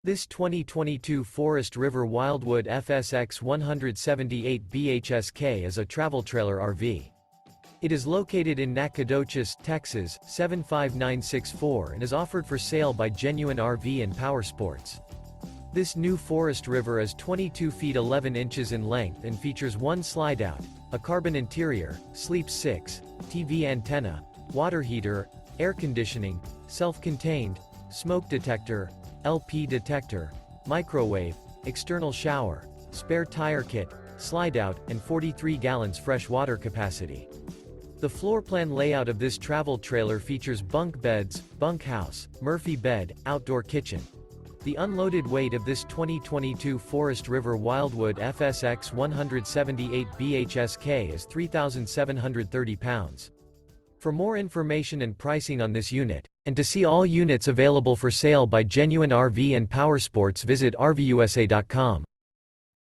This 2022 Forest River Wildwood FSX 178 BHSK is a travel trailer RV. It is located in Nacogdoches, Texas, 75964 and is offered for sale by Genuine RV and Powersports. This new Forest River is 22 feet 11 inches in length and features one slide-out, a carbon interior, sleeps 6, TV antenna, water heater, air conditioning, self-contained, smoke detector, LP detector, microwave, external shower, spare tire kit, slide-out, and 43 gallons fresh water capacity. The floor plan layout of this travel trailer features bunk beds, bunkhouse, Murphy bed, outdoor kitchen. The unloaded weight of this 2022 Forest River Wildwood FSX 178 BHSK is 3,730 pounds. For more information and pricing on this unit, and to see all units available for sale by Genuine RV and Powersports, visit RVUSA.com.